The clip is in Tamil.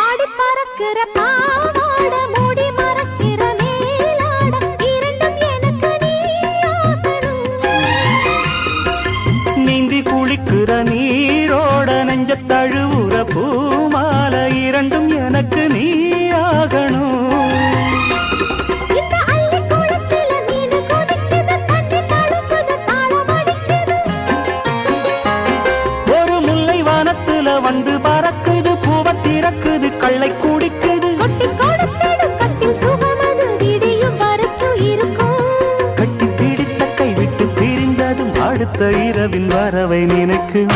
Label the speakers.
Speaker 1: ஆடி பறக்கிற பாவாட மூடி மறக்கிற மேலாட இரண்டும் எனக்கு நீயாகணும்.
Speaker 2: நீந்தி குளிக்கிற நீரோட நெஞ்ச தழுவுற பூமால இரண்டும் எனக்கு நீயாகணும். ஒரு முல்லை வானத்துல வந்து பறக்குது பூவ திறக்குது கள்ளை குடிக்குது. கட்டி பிடித்த கை விட்டு பிரிந்ததும் அடுத்த இரவின் வரவை நினைக்கும்.